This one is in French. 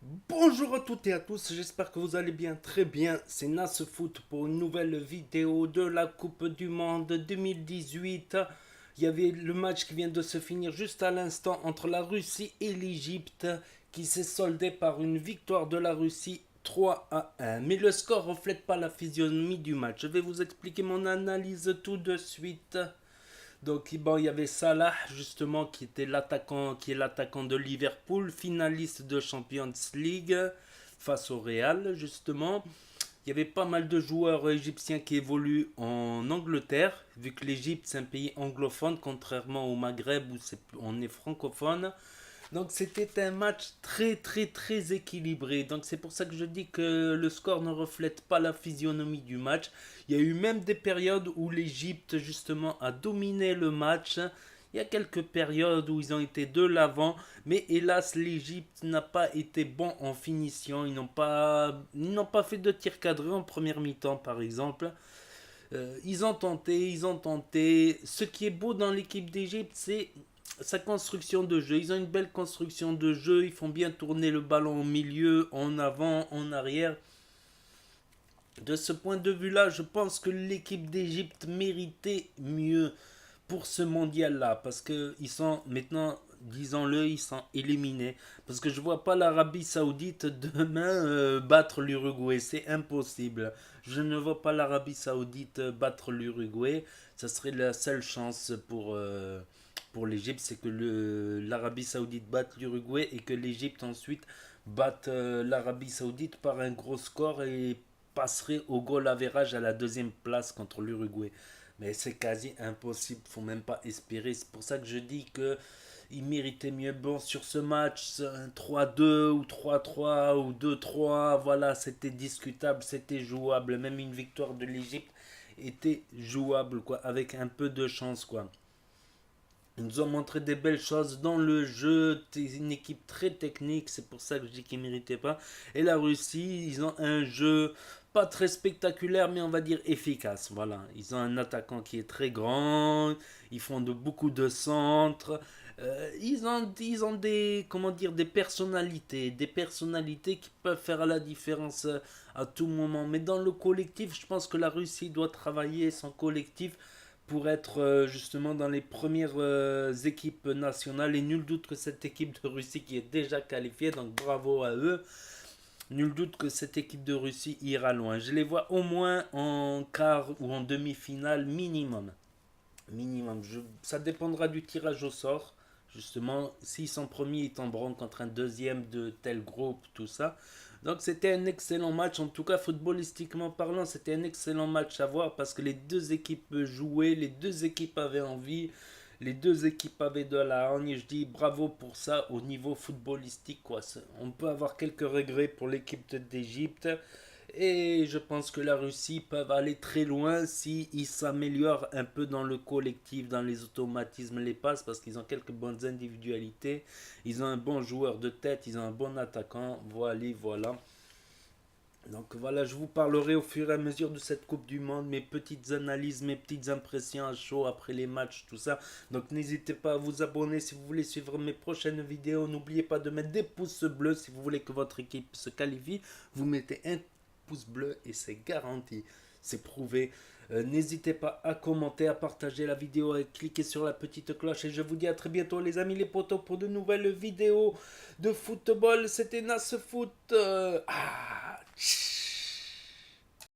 Bonjour à toutes et à tous, j'espère que vous allez bien, très bien. C'est Nasfoot pour une nouvelle vidéo de la Coupe du Monde 2018. Il y avait le match qui vient de se finir juste à l'instant entre la Russie et l'Égypte qui s'est soldé par une victoire de la Russie 3-1. Mais le score ne reflète pas la physionomie du match. Je vais vous expliquer mon analyse tout de suite. Donc bon, il y avait Salah justement qui est l'attaquant de Liverpool, finaliste de Champions League face au Real justement. Il y avait pas mal de joueurs égyptiens qui évoluent en Angleterre, vu que l'Égypte c'est un pays anglophone, contrairement au Maghreb où on est francophone. Donc c'était un match très très très équilibré. Donc c'est pour ça que je dis que le score ne reflète pas la physionomie du match. Il y a eu même des périodes où l'Égypte justement a dominé le match. Il y a quelques périodes où ils ont été de l'avant, mais hélas l'Égypte n'a pas été bon en finition. Ils n'ont pas fait de tir cadré en première mi-temps par exemple. Ils ont tenté, ils ont tenté. Ce qui est beau dans l'équipe d'Égypte, c'est sa construction de jeu. Ils ont une belle construction de jeu. Ils font bien tourner le ballon au milieu, en avant, en arrière. De ce point de vue-là, je pense que l'équipe d'Égypte méritait mieux pour ce mondial-là. Parce qu'ils sont maintenant, disons-le, ils sont éliminés. Parce que je ne vois pas l'Arabie Saoudite demain battre l'Uruguay. C'est impossible. Je ne vois pas l'Arabie Saoudite battre l'Uruguay. Ça serait la seule chance pour l'Égypte. C'est que l'Arabie Saoudite batte l'Uruguay et que l'Égypte ensuite batte l'Arabie Saoudite par un gros score et passerait au goal average à la deuxième place contre l'Uruguay. Mais c'est quasi impossible, faut même pas espérer. C'est pour ça que je dis que il méritait mieux. Bon, sur ce match, un 3-2 ou 3-3 ou 2-3, voilà, c'était discutable, c'était jouable. Même une victoire de l'Égypte était jouable, quoi, avec un peu de chance, quoi. Ils nous ont montré des belles choses dans le jeu. C'est une équipe très technique, c'est pour ça que je dis qu'ils ne méritaient pas. Et la Russie, ils ont un jeu pas très spectaculaire, mais on va dire efficace. Voilà, ils ont un attaquant qui est très grand. Ils font beaucoup de centres. Ils ont des, comment dire, des personnalités qui peuvent faire la différence à tout moment. Mais dans le collectif, je pense que la Russie doit travailler son collectif pour être justement dans les premières équipes nationales. Et nul doute que cette équipe de Russie qui est déjà qualifiée, donc bravo à eux, nul doute que cette équipe de Russie ira loin. Je les vois au moins en quart ou en demi-finale minimum. Minimum. Ça dépendra du tirage au sort. Justement, s'ils sont premiers, ils tomberont contre un deuxième de tel groupe, tout ça. Donc c'était un excellent match, en tout cas footballistiquement parlant, c'était un excellent match à voir parce que les deux équipes jouaient, les deux équipes avaient envie, les deux équipes avaient de la hargne. Je dis bravo pour ça au niveau footballistique, quoi. On peut avoir quelques regrets pour l'équipe d'Égypte, et je pense que la Russie peut aller très loin si ils s'améliorent un peu dans le collectif, dans les automatismes, les passes, parce qu'ils ont quelques bonnes individualités. Ils ont un bon joueur de tête, ils ont un bon attaquant. Voilà, voilà. Donc voilà, je vous parlerai au fur et à mesure de cette Coupe du Monde, mes petites analyses, mes petites impressions à chaud après les matchs, tout ça. Donc n'hésitez pas à vous abonner si vous voulez suivre mes prochaines vidéos. N'oubliez pas de mettre des pouces bleus si vous voulez que votre équipe se qualifie. Vous mettez un pouce bleu et c'est garanti, c'est prouvé. N'hésitez pas à commenter, à partager la vidéo et cliquer sur la petite cloche. Et je vous dis à très bientôt les amis les potos pour de nouvelles vidéos de football. C'était Nas Foot.